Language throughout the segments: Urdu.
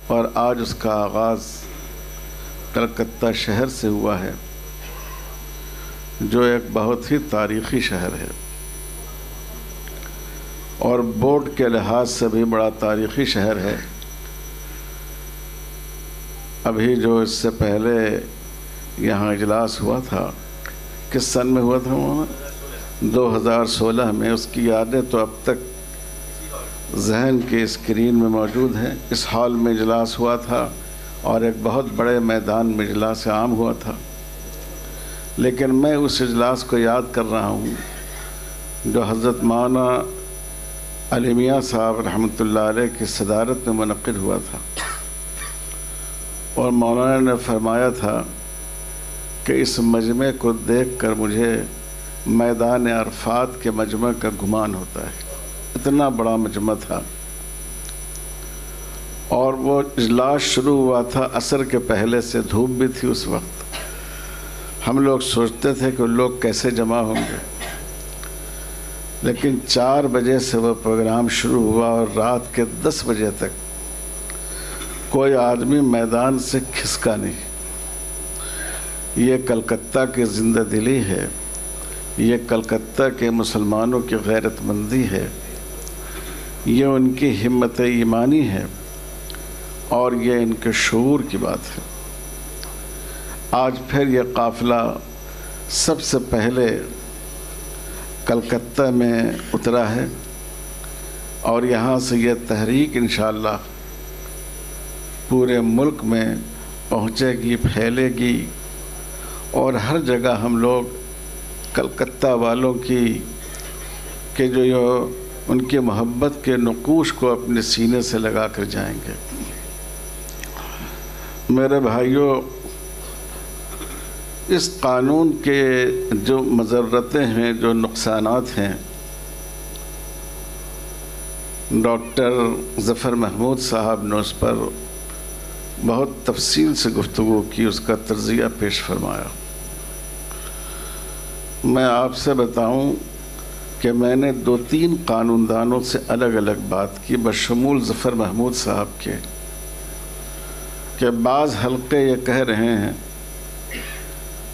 اور آج اس کا آغاز کلکتہ شہر سے ہوا ہے، جو ایک بہت ہی تاریخی شہر ہے اور بورڈ کے لحاظ سے بھی بڑا تاریخی شہر ہے۔ ابھی جو اس سے پہلے یہاں اجلاس ہوا تھا، کس سن میں ہوا تھا؟ 2016 میں۔ اس کی یادیں تو اب تک ذہن کی اسکرین میں موجود ہیں۔ اس ہال میں اجلاس ہوا تھا اور ایک بہت بڑے میدان میں اجلاس عام ہوا تھا، لیکن میں اس اجلاس کو یاد کر رہا ہوں جو حضرت مولانا علی میاں صاحب رحمۃ اللہ علیہ کی صدارت میں منعقد ہوا تھا، اور مولانا نے فرمایا تھا کہ اس مجمع کو دیکھ کر مجھے میدان عرفات کے مجمع کا گمان ہوتا ہے۔ اتنا بڑا مجمع تھا، اور وہ اجلاس شروع ہوا تھا عصر کے پہلے سے، دھوپ بھی تھی اس وقت۔ ہم لوگ سوچتے تھے کہ لوگ کیسے جمع ہوں گے، لیکن 4 بجے سے وہ پروگرام شروع ہوا اور رات کے 10 بجے تک کوئی آدمی میدان سے کھسکا نہیں۔ یہ کلکتہ کی زندہ دلی ہے، یہ کلکتہ کے مسلمانوں کی غیرت مندی ہے، یہ ان کی ہمت ایمانی ہے، اور یہ ان کے شعور کی بات ہے۔ آج پھر یہ قافلہ سب سے پہلے کلکتہ میں اترا ہے، اور یہاں سے یہ تحریک انشاءاللہ پورے ملک میں پہنچے گی، پھیلے گی، اور ہر جگہ ہم لوگ کلکتہ والوں کی جو ان کی محبت کے نقوش کو اپنے سینے سے لگا کر جائیں گے۔ میرے بھائیوں، اس قانون کے جو مضرتیں ہیں، جو نقصانات ہیں، ڈاکٹر ظفر محمود صاحب نے اس پر بہت تفصیل سے گفتگو کی، اس کا تجزیہ پیش فرمایا۔ میں آپ سے بتاؤں کہ میں نے 2-3 قانوندانوں سے الگ الگ بات کی، بشمول ظفر محمود صاحب کے، کہ بعض حلقے یہ کہہ رہے ہیں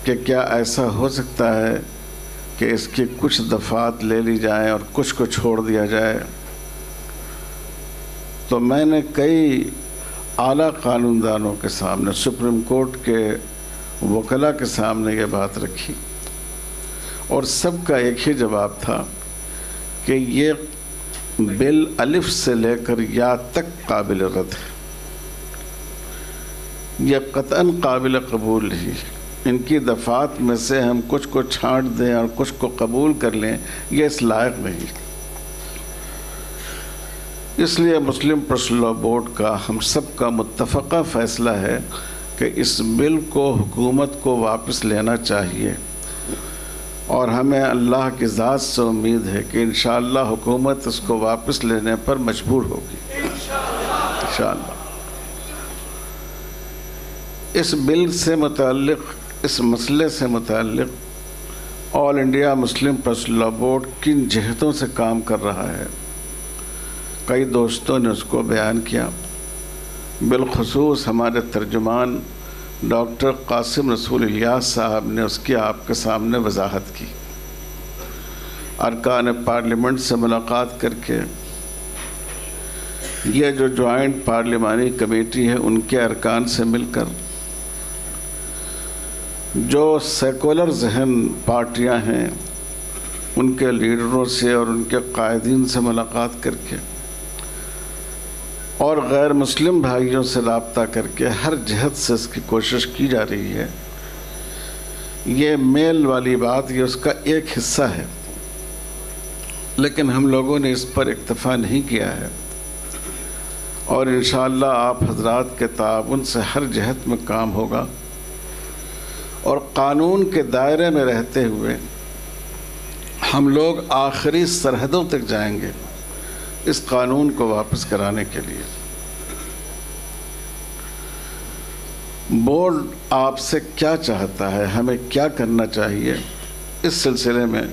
کہ کیا ایسا ہو سکتا ہے کہ اس کی کچھ دفعات لے لی جائیں اور کچھ کو چھوڑ دیا جائے؟ تو میں نے کئی اعلیٰ قانوندانوں کے سامنے، سپریم کورٹ کے وکلاء کے سامنے یہ بات رکھی، اور سب کا ایک ہی جواب تھا کہ یہ بل الف سے لے کر یا تک قابل رد ہے، یہ قطعاً قابل قبول نہیں۔ ان کی دفعات میں سے ہم کچھ کو چھانٹ دیں اور کچھ کو قبول کر لیں، یہ اس لائق نہیں۔ اس لیے مسلم پرسنل لاء بورڈ کا ہم سب کا متفقہ فیصلہ ہے کہ اس بل کو حکومت کو واپس لینا چاہیے، اور ہمیں اللہ کی ذات سے امید ہے کہ انشاءاللہ حکومت اس کو واپس لینے پر مجبور ہوگی انشاءاللہ۔ اس بل سے متعلق، اس مسئلے سے متعلق all India Muslim personal law board کن جہتوں سے کام کر رہا ہے، کئی دوستوں نے اس کو بیان کیا۔ بالخصوص ہمارے ترجمان ڈاکٹر قاسم رسول الیاس صاحب نے اس کی آپ کے سامنے وضاحت کی۔ ارکان پارلیمنٹ سے ملاقات کر کے، یہ جو جوائنٹ پارلیمانی کمیٹی ہے ان کے ارکان سے مل کر، جو سیکولر ذہن پارٹیاں ہیں ان کے لیڈروں سے اور ان کے قائدین سے ملاقات کر کے، اور غیر مسلم بھائیوں سے رابطہ کر کے ہر جہت سے اس کی کوشش کی جا رہی ہے۔ یہ میل والی بات، یہ اس کا ایک حصہ ہے، لیکن ہم لوگوں نے اس پر اکتفا نہیں کیا ہے، اور انشاءاللہ آپ حضرات کے تعاون سے ہر جہت میں کام ہوگا، اور قانون کے دائرے میں رہتے ہوئے ہم لوگ آخری سرحدوں تک جائیں گے اس قانون کو واپس کرانے کے لیے۔ بورڈ آپ سے کیا چاہتا ہے، ہمیں کیا کرنا چاہیے، اس سلسلے میں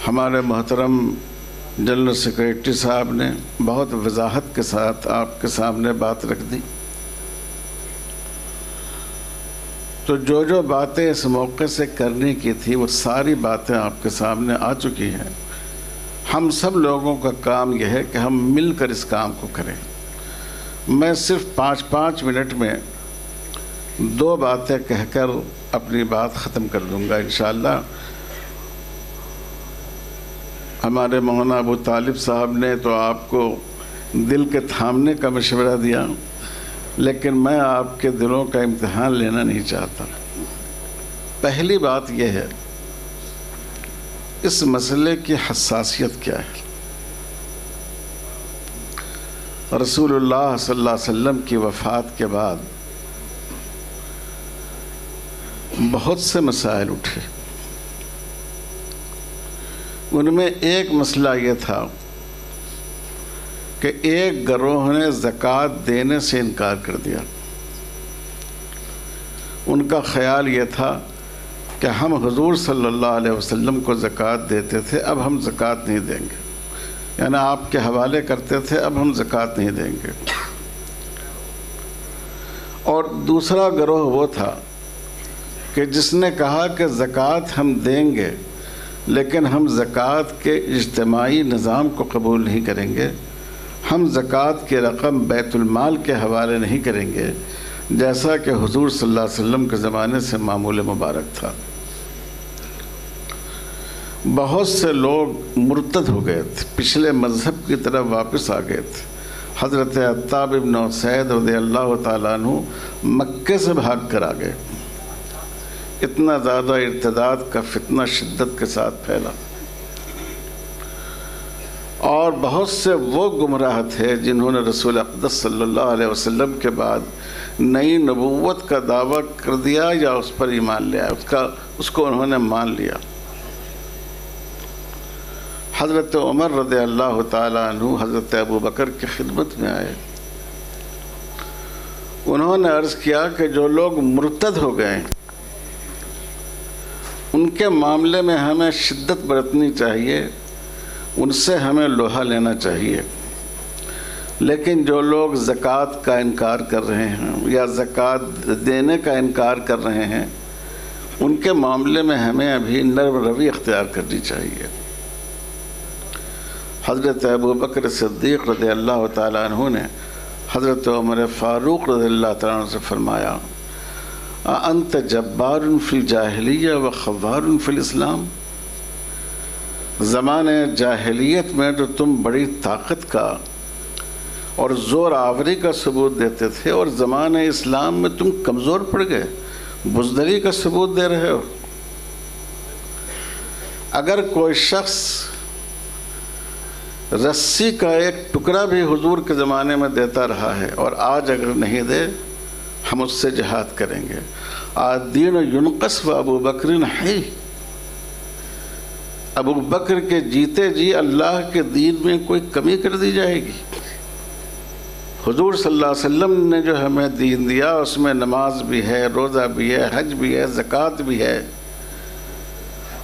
ہمارے محترم جنرل سیکریٹری صاحب نے بہت وضاحت کے ساتھ آپ کے سامنے بات رکھ دی. تو جو باتیں اس موقع سے کرنے کی تھی وہ ساری باتیں آپ کے سامنے آ چکی ہیں. ہم سب لوگوں کا کام یہ ہے کہ ہم مل کر اس کام کو کریں. میں صرف 5 منٹ میں 2 باتیں کہہ کر اپنی بات ختم کر دوں گا انشاءاللہ. ہمارے مولانا ابو طالب صاحب نے تو آپ کو دل کے تھامنے کا مشورہ دیا، لیکن میں آپ کے دلوں کا امتحان لینا نہیں چاہتا. پہلی بات یہ ہے، اس مسئلے کی حساسیت کیا ہے. رسول اللہ صلی اللہ علیہ وسلم کی وفات کے بعد بہت سے مسائل اٹھے. ان میں ایک مسئلہ یہ تھا کہ ایک گروہ نے زکوٰۃ دینے سے انکار کر دیا. ان کا خیال یہ تھا کہ ہم حضور صلی اللہ علیہ وسلم کو زکوٰۃ دیتے تھے، اب ہم زکوٰۃ نہیں دیں گے. یعنی آپ کے حوالے کرتے تھے، اب ہم زکوٰۃ نہیں دیں گے. اور دوسرا گروہ وہ تھا کہ جس نے کہا کہ زکوٰۃ ہم دیں گے، لیکن ہم زکوٰۃ کے اجتماعی نظام کو قبول نہیں کریں گے. ہم زکوٰۃ کی رقم بیت المال کے حوالے نہیں کریں گے، جیسا کہ حضور صلی اللہ علیہ وسلم کے زمانے سے معمول مبارک تھا. بہت سے لوگ مرتد ہو گئے تھے، پچھلے مذہب کی طرف واپس آ گئے تھے. حضرت عتاب بن اسید رضی اللہ تعالیٰ عنہ مکے سے بھاگ کر آ گئے. اتنا زیادہ ارتداد کا فتنہ شدت کے ساتھ پھیلا. اور بہت سے وہ گمراہ تھے جنہوں نے رسول اقدس صلی اللہ علیہ وسلم کے بعد نئی نبوت کا دعویٰ کر دیا یا اس پر ایمان لیا، اس کو انہوں نے مان لیا. حضرت عمر رضی اللہ تعالیٰ عنہ حضرت ابو بکر کی خدمت میں آئے. انہوں نے عرض کیا کہ جو لوگ مرتد ہو گئے ان کے معاملے میں ہمیں شدت برتنی چاہیے، ان سے ہمیں لوہا لینا چاہیے. لیکن جو لوگ زکوٰۃ کا انکار کر رہے ہیں یا زکوٰۃ دینے کا انکار کر رہے ہیں، ان کے معاملے میں ہمیں ابھی نرم روی اختیار کرنی چاہیے. حضرت ابو بکر صدیق رضی اللہ تعالیٰ عنہ نے حضرت عمر فاروق رضی اللہ تعالیٰ عنہ سے فرمایا، انت جبار فی الجاہلیہ و خوار فی الاسلام. زمانے جاہلیت میں تو تم بڑی طاقت کا اور زور آوری کا ثبوت دیتے تھے، اور زمانے اسلام میں تم کمزور پڑ گئے، بزدلی کا ثبوت دے رہے ہو. اگر کوئی شخص رسی کا ایک ٹکڑا بھی حضور کے زمانے میں دیتا رہا ہے اور آج اگر نہیں دے، ہم اس سے جہاد کریں گے. الدین ینقص و ابو بکر حی. ابو بکر کے جیتے جی اللہ کے دین میں کوئی کمی کر دی جائے گی. حضور صلی اللہ علیہ وسلم نے جو ہمیں دین دیا اس میں نماز بھی ہے، روزہ بھی ہے، حج بھی ہے، زکوٰۃ بھی ہے.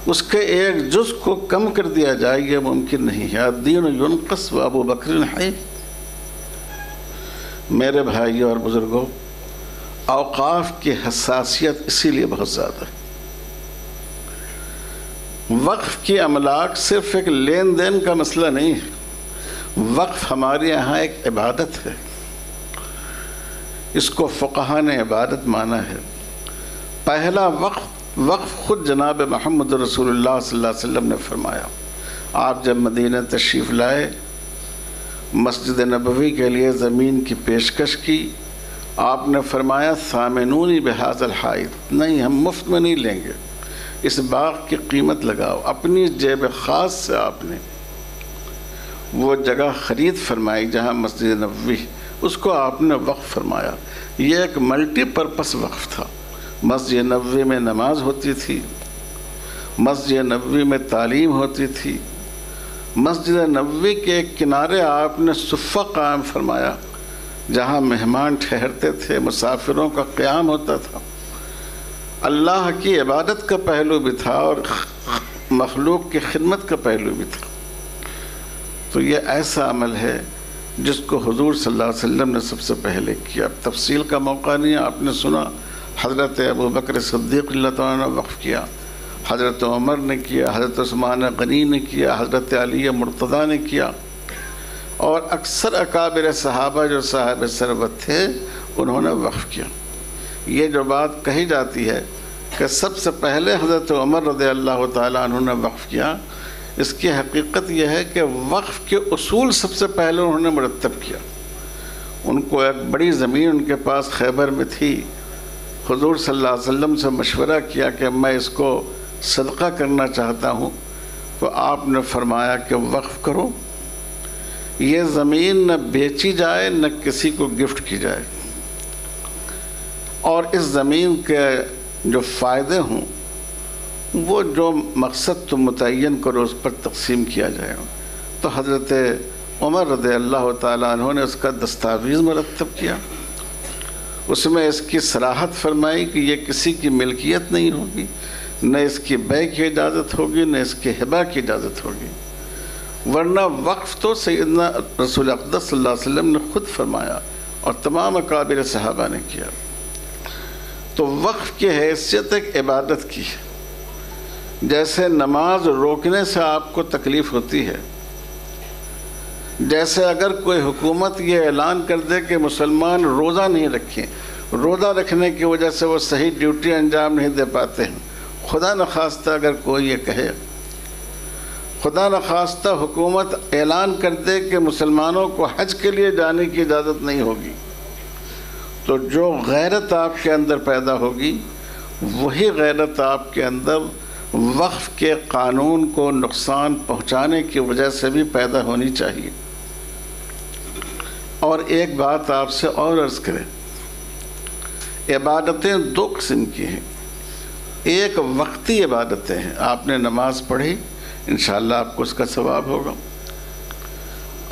اس کے ایک جز کو کم کر دیا جائے یہ ممکن نہیں ہے. الدین ینقص و ابو بکر حی. میرے بھائیوں اور بزرگوں، اوقاف کی حساسیت اسی لیے بہت زیادہ ہے. وقف کی املاک صرف ایک لین دین کا مسئلہ نہیں ہے. وقف ہمارے یہاں ایک عبادت ہے. اس کو فقہا نے عبادت مانا ہے. پہلا وقف خود جناب محمد رسول اللہ صلی اللہ علیہ وسلم نے فرمایا. آپ جب مدینہ تشریف لائے، مسجد نبوی کے لیے زمین کی پیشکش کی. آپ نے فرمایا ثامنونی بہذا الحائط، نہیں ہم مفت میں نہیں لیں گے، اس باغ کی قیمت لگاؤ. اپنی جیب خاص سے آپ نے وہ جگہ خرید فرمائی جہاں مسجد نبوی، اس کو آپ نے وقف فرمایا. یہ ایک ملٹی پرپس وقف تھا. مسجد نبوی میں نماز ہوتی تھی، مسجد نبوی میں تعلیم ہوتی تھی. مسجد نبوی کے کنارے آپ نے صفہ قائم فرمایا جہاں مہمان ٹھہرتے تھے، مسافروں کا قیام ہوتا تھا. اللہ کی عبادت کا پہلو بھی تھا اور مخلوق کی خدمت کا پہلو بھی تھا. تو یہ ایسا عمل ہے جس کو حضور صلی اللہ علیہ وسلم نے سب سے پہلے کیا. اب تفصیل کا موقع نہیں ہے، آپ نے سنا حضرت ابو بکر صدیق اللہ تعالیٰ نے وقف کیا، حضرت عمر نے کیا، حضرت عثمان غنی نے کیا، حضرت علی مرتضیٰ نے کیا، اور اکثر اکابر صحابہ جو صاحب ثروت تھے انہوں نے وقف کیا. یہ جو بات کہی جاتی ہے کہ سب سے پہلے حضرت عمر رضی اللہ تعالیٰ عنہ نے وقف کیا، اس کی حقیقت یہ ہے کہ وقف کے اصول سب سے پہلے انہوں نے مرتب کیا. ان کو ایک بڑی زمین ان کے پاس خیبر میں تھی، حضور صلی اللہ علیہ وسلم سے مشورہ کیا کہ میں اس کو صدقہ کرنا چاہتا ہوں، تو آپ نے فرمایا کہ وقف کرو، یہ زمین نہ بیچی جائے نہ کسی کو گفٹ کی جائے، اور اس زمین کے جو فائدے ہوں وہ جو مقصد تم متعین کرو اس پر تقسیم کیا جائے. تو حضرت عمر رضی اللہ تعالیٰ عنہ نے اس کا دستاویز مرتب کیا، اس میں اس کی صراحت فرمائی کہ یہ کسی کی ملکیت نہیں ہوگی، نہ اس کی بیع کی اجازت ہوگی نہ اس کی ہبہ کی اجازت ہوگی، ورنہ وقف تو سیدنا رسول اقدس صلی اللہ علیہ وسلم نے خود فرمایا اور تمام اکابر صحابہ نے کیا. تو وقف کی حیثیت ایک عبادت کی ہے. جیسے نماز روکنے سے آپ کو تکلیف ہوتی ہے، جیسے اگر کوئی حکومت یہ اعلان کر دے کہ مسلمان روزہ نہیں رکھیں، روزہ رکھنے کی وجہ سے وہ صحیح ڈیوٹی انجام نہیں دے پاتے ہیں، خدا نخواستہ اگر کوئی یہ کہے، خدا نخواستہ حکومت اعلان کر دے کہ مسلمانوں کو حج کے لیے جانے کی اجازت نہیں ہوگی، تو جو غیرت آپ کے اندر پیدا ہوگی وہی غیرت آپ کے اندر وقف کے قانون کو نقصان پہنچانے کی وجہ سے بھی پیدا ہونی چاہیے. اور ایک بات آپ سے اور عرض کریں، عبادتیں دو قسم کی ہیں. ایک وقتی عبادتیں ہیں، آپ نے نماز پڑھی انشاءاللہ آپ کو اس کا ثواب ہوگا.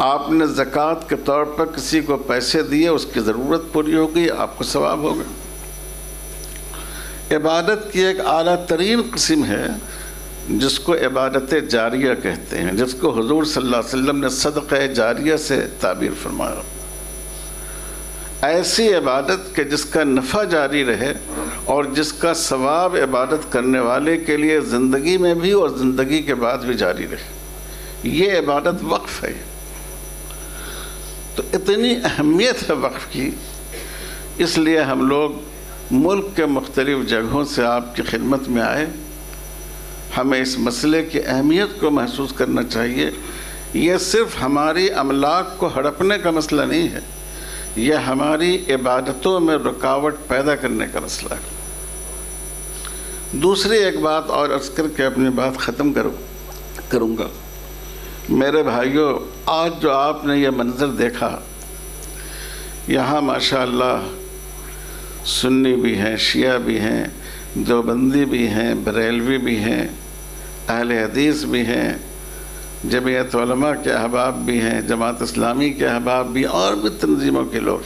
آپ نے زکوٰۃ کے طور پر کسی کو پیسے دیے، اس کی ضرورت پوری ہو گئی، آپ کو ثواب ہوگا. عبادت کی ایک اعلیٰ ترین قسم ہے جس کو عبادت جاریہ کہتے ہیں، جس کو حضور صلی اللہ علیہ وسلم نے صدقہ جاریہ سے تعبیر فرمایا. ایسی عبادت کہ جس کا نفع جاری رہے اور جس کا ثواب عبادت کرنے والے کے لیے زندگی میں بھی اور زندگی کے بعد بھی جاری رہے، یہ عبادت وقف ہے. تو اتنی اہمیت ہے وقف کی، اس لیے ہم لوگ ملک کے مختلف جگہوں سے آپ کی خدمت میں آئے. ہمیں اس مسئلے کی اہمیت کو محسوس کرنا چاہیے. یہ صرف ہماری املاک کو ہڑپنے کا مسئلہ نہیں ہے، یہ ہماری عبادتوں میں رکاوٹ پیدا کرنے کا مسئلہ ہے. دوسری ایک بات اور عرض کر کے اپنی بات ختم کروں گا. میرے بھائیوں، آج جو آپ نے یہ منظر دیکھا، یہاں ماشاءاللہ سنی بھی ہیں، شیعہ بھی ہیں، دیوبندی بھی ہیں، بریلوی بھی ہیں، اہل حدیث بھی ہیں، جمعیت علماء کے احباب بھی ہیں، جماعت اسلامی کے احباب بھی، اور بھی تنظیموں کے لوگ.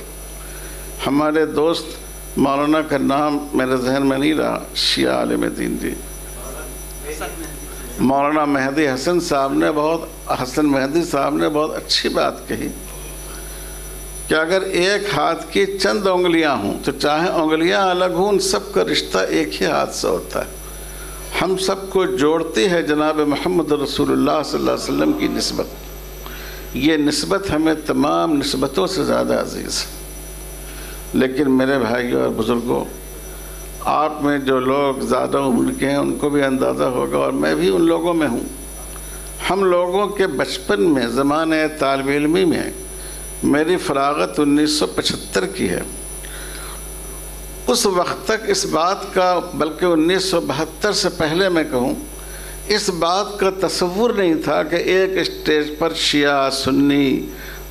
ہمارے دوست مولانا کا نام میرے ذہن میں نہیں رہا، شیعہ عالم دین جی، مولانا مہدی حسن صاحب نے حسن مہدی صاحب نے بہت اچھی بات کہی کہ اگر ایک ہاتھ کی چند انگلیاں ہوں تو چاہے انگلیاں الگ ہوں، ان سب کا رشتہ ایک ہی ہاتھ سے ہوتا ہے. ہم سب کو جوڑتی ہے جناب محمد رسول اللہ صلی اللہ علیہ وسلم کی نسبت. یہ نسبت ہمیں تمام نسبتوں سے زیادہ عزیز ہے. لیکن میرے بھائیوں اور بزرگوں، آپ میں جو لوگ زیادہ عمر کے ہیں ان کو بھی اندازہ ہوگا، اور میں بھی ان لوگوں میں ہوں. ہم لوگوں کے بچپن میں، زمانۂ طالب علمی میں، میری فراغت 1975 کی ہے. اس وقت تک اس بات کا، بلکہ 1972 سے پہلے میں کہوں، اس بات کا تصور نہیں تھا کہ ایک اسٹیج پر شیعہ، سنی،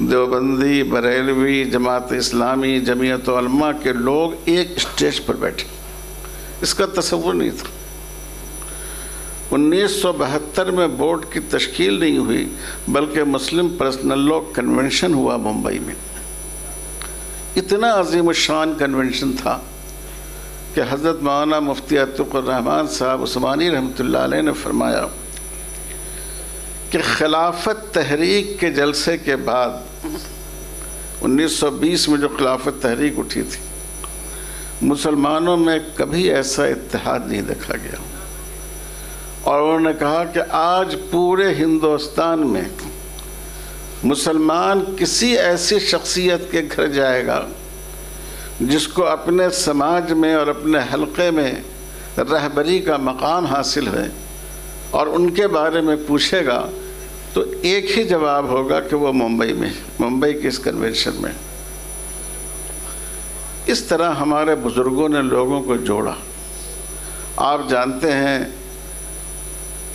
دیوبندی، بریلوی، جماعت اسلامی، جمعیت علماء کے لوگ ایک اسٹیج پر بیٹھے. اس کا تصور نہیں تھا. 1972 میں بورڈ کی تشکیل نہیں ہوئی، بلکہ مسلم پرسنل لاء کنونشن ہوا ممبئی میں. اتنا عظیم الشان کنونشن تھا کہ حضرت مولانا مفتی عتیق الرحمن صاحب عثمانی رحمۃ اللہ علیہ نے فرمایا کہ خلافت تحریک کے جلسے کے بعد 1920 میں جو خلافت تحریک اٹھی تھی، مسلمانوں میں کبھی ایسا اتحاد نہیں دیکھا گیا، اور انہوں نے کہا کہ آج پورے ہندوستان میں مسلمان کسی ایسی شخصیت کے گھر جائے گا جس کو اپنے سماج میں اور اپنے حلقے میں رہبری کا مقام حاصل ہے اور ان کے بارے میں پوچھے گا تو ایک ہی جواب ہوگا کہ وہ ممبئی کی اس کنونشن میں۔ اس طرح ہمارے بزرگوں نے لوگوں کو جوڑا۔ آپ جانتے ہیں،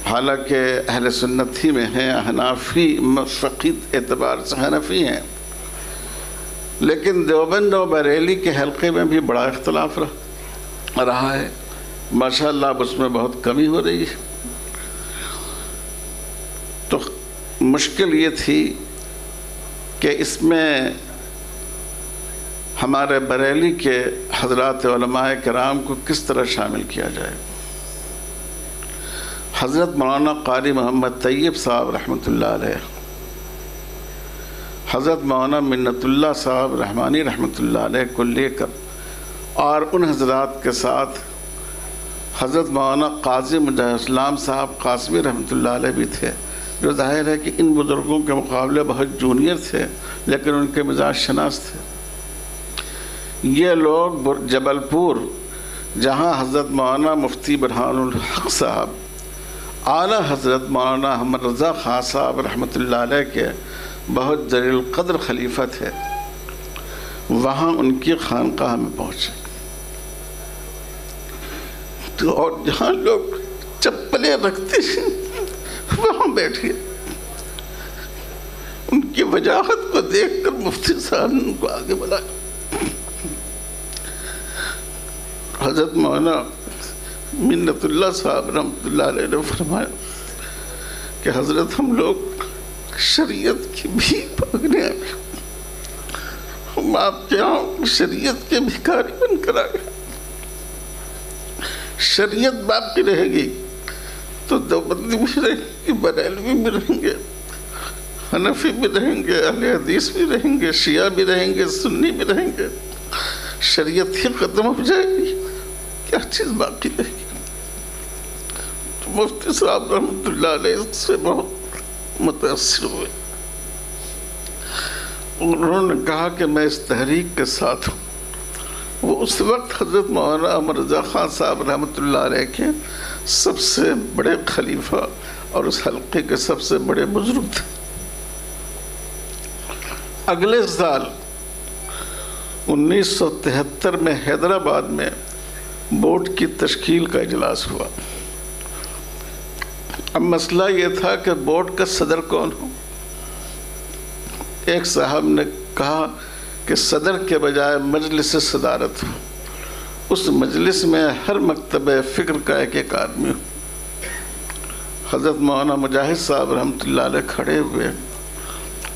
حالانکہ اہل سنت ہی میں ہیں، حنفی فقی اعتبار سے حنفی ہیں، لیکن دیوبند و بریلی کے حلقے میں بھی بڑا اختلاف رہا ہے۔ ماشاءاللہ اب اس میں بہت کمی ہو رہی ہے۔ تو مشکل یہ تھی کہ اس میں ہمارے بریلی کے حضرات علماء کرام کو کس طرح شامل کیا جائے۔ حضرت مولانا قاری محمد طیب صاحب رحمۃ اللہ علیہ، حضرت مولانا منت اللہ صاحب رحمانی رحمۃ اللہ علیہ کو لے کر، اور ان حضرات کے ساتھ حضرت مولانا قاضی مجاہد اسلام صاحب قاسمی رحمۃ اللہ علیہ بھی تھے، جو ظاہر ہے کہ ان بزرگوں کے مقابلے بہت جونیئر تھے لیکن ان کے مزاج شناس تھے۔ یہ لوگ جبل پور، جہاں حضرت مولانا مفتی برہان الحق صاحب اعلیٰ حضرت مولانا احمد رضا خان صاحب رحمۃ اللہ علیہ کے بہت جلیل القدر خلیفہ تھے، وہاں ان کی خانقاہ میں پہنچے تو اور جہاں لوگ چپلیں رکھتے ہیں وہاں بیٹھے۔ ان کی وجاہت کو دیکھ کر مفتی صاحب نے ان کو آگے بلایا۔ حضرت مولانا منت اللہ صاحب رحمۃ اللہ علیہ نے فرمایا کہ حضرت ہم لوگ شریعت کی بھیک مانگنے آئے، ہم آپ کے یہاں شریعت کے بھکاری بن کر آئے۔ شریعت باقی رہے گی تو دیوبندی بھی رہیں گے، بریلوی بھی رہیں گے، حنفی بھی رہیں گے، اہل حدیث بھی رہیں گے، شیعہ بھی رہیں گے، سنی بھی رہیں گے۔ شریعت ہی ختم ہو جائے گی، کیا چیز باقی رہے گی؟ تو مفتی صاحب رحمۃ اللہ علیہ سے بہت متاثر ہوئے، انہوں نے کہا کہ میں اس تحریک کے ساتھ ہوں۔ وہ اس وقت حضرت مولانا احمد رضا خان صاحب رحمۃ اللہ علیہ کے سب سے بڑے خلیفہ اور اس حلقے کے سب سے بڑے بزرگ تھے۔ اگلے سال 1973 میں حیدرآباد میں بورڈ کی تشکیل کا اجلاس ہوا۔ اب مسئلہ یہ تھا کہ بورڈ کا صدر کون ہو۔ ایک صاحب نے کہا کہ صدر کے بجائے مجلس صدارت ہو، اس مجلس میں ہر مکتب فکر کا ایک ایک آدمی ہو۔ حضرت مولانا مجاہد صاحب رحمۃ اللہ علیہ کھڑے ہوئے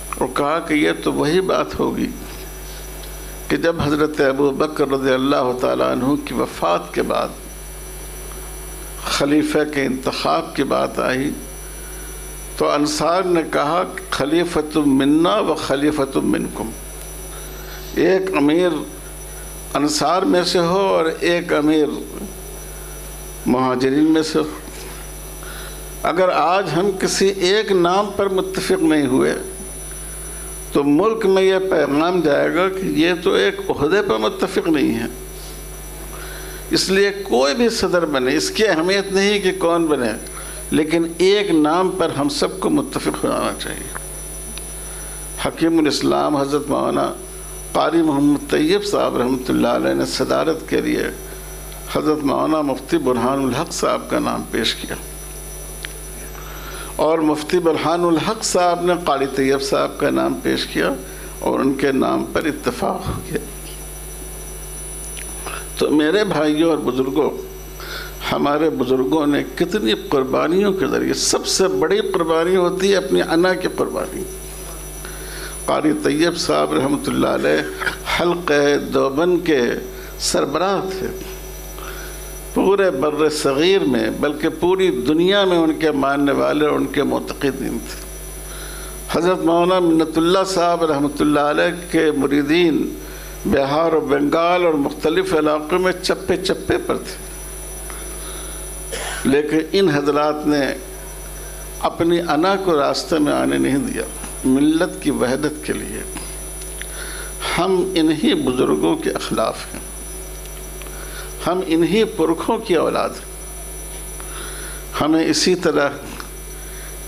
اور کہا کہ یہ تو وہی بات ہوگی کہ جب حضرت ابو بکر رضی اللہ تعالیٰ عنہ کی وفات کے بعد خلیفہ کے انتخاب کی بات آئی تو انصار نے کہا خلیفۃ منا و خلیفۃ منکم، ایک امیر انصار میں سے ہو اور ایک امیر مہاجرین میں سے ہو۔ اگر آج ہم کسی ایک نام پر متفق نہیں ہوئے تو ملک میں یہ پیغام جائے گا کہ یہ تو ایک عہدے پر متفق نہیں ہے، اس لیے کوئی بھی صدر بنے، اس کی اہمیت نہیں کہ کون بنے، لیکن ایک نام پر ہم سب کو متفق ہونا چاہیے۔ حکیم الاسلام حضرت مولانا قاری محمد طیب صاحب رحمۃ اللہ علیہ نے صدارت کے لیے حضرت مولانا مفتی برہان الحق صاحب کا نام پیش کیا، اور مفتی برہان الحق صاحب نے قاری طیب صاحب کا نام پیش کیا اور ان کے نام پر اتفاق ہو گیا۔ تو میرے بھائیوں اور بزرگوں، ہمارے بزرگوں نے کتنی قربانیوں کے ذریعے، سب سے بڑی قربانی ہوتی ہے اپنی انا کی قربانی۔ قاری طیب صاحب رحمۃ اللہ علیہ حلقہ دیوبند کے سربراہ تھے، پورے بر صغیر میں بلکہ پوری دنیا میں ان کے ماننے والے اور ان کے معتقدین تھے۔ حضرت مولانا منت اللہ صاحب رحمۃ اللہ علیہ کے مریدین بہار و بنگال اور مختلف علاقوں میں چپے چپے پر تھے، لیکن ان حضرات نے اپنی انا کو راستے میں آنے نہیں دیا۔ ملت کی وحدت کے لیے ہم انہی بزرگوں کے اخلاف ہیں، ہم انہی پرکھوں کی اولاد ہیں۔ ہمیں اسی طرح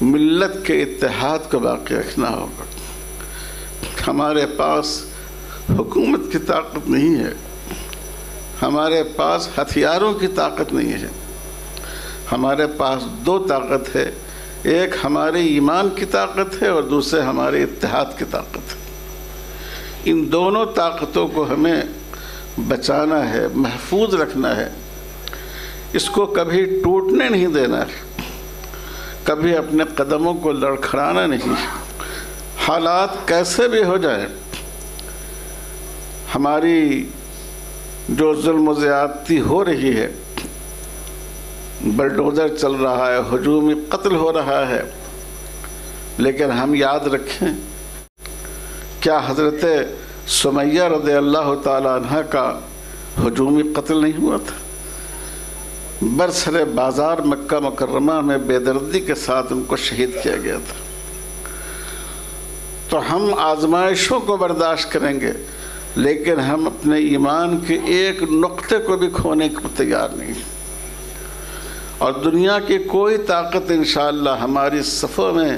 ملت کے اتحاد کو باقی رکھنا ہوگا۔ ہمارے پاس حکومت کی طاقت نہیں ہے، ہمارے پاس ہتھیاروں کی طاقت نہیں ہے، ہمارے پاس دو طاقت ہے، ایک ہمارے ایمان کی طاقت ہے اور دوسرے ہمارے اتحاد کی طاقت ہے۔ ان دونوں طاقتوں کو ہمیں بچانا ہے، محفوظ رکھنا ہے، اس کو کبھی ٹوٹنے نہیں دینا ہے، کبھی اپنے قدموں کو لڑکھڑانا نہیں۔ حالات کیسے بھی ہو جائیں، ہماری جو ظلم و زیادتی ہو رہی ہے، بلڈوزر چل رہا ہے، ہجومی قتل ہو رہا ہے، لیکن ہم یاد رکھیں کیا حضرت سمیہ رضی اللہ تعالیٰ عنہ کا ہجومی قتل نہیں ہوا تھا؟ برسر بازار مکہ مکرمہ میں بے دردی کے ساتھ ان کو شہید کیا گیا تھا۔ تو ہم آزمائشوں کو برداشت کریں گے، لیکن ہم اپنے ایمان کے ایک نقطے کو بھی کھونے کو تیار نہیں، اور دنیا کی کوئی طاقت انشاءاللہ ہماری صفوں میں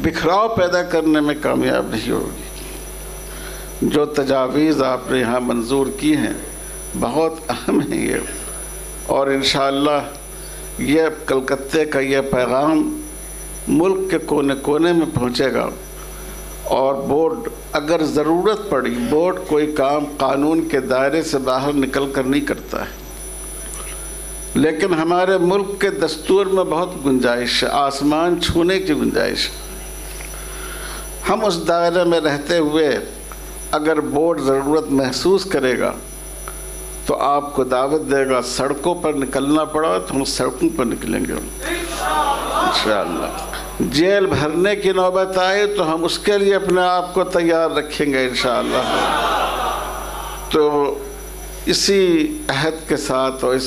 بکھراؤ پیدا کرنے میں کامیاب نہیں ہوگی۔ جو تجاویز آپ نے یہاں منظور کی ہیں بہت اہم ہیں یہ، اور انشاءاللہ یہ کلکتے کا یہ پیغام ملک کے کونے کونے میں پہنچے گا، اور بورڈ اگر ضرورت پڑی، بورڈ کوئی کام قانون کے دائرے سے باہر نکل کر نہیں کرتا ہے، لیکن ہمارے ملک کے دستور میں بہت گنجائش ہے، آسمان چھونے کی گنجائش ہے۔ ہم اس دائرے میں رہتے ہوئے اگر بورڈ ضرورت محسوس کرے گا تو آپ کو دعوت دے گا، سڑکوں پر نکلنا پڑا تو ہم سڑکوں پر نکلیں گے انشاءاللہ۔ جیل بھرنے کی نوبت آئے تو ہم اس کے لیے اپنے آپ کو تیار رکھیں گے انشاءاللہ۔ تو اسی عہد کے ساتھ اور اس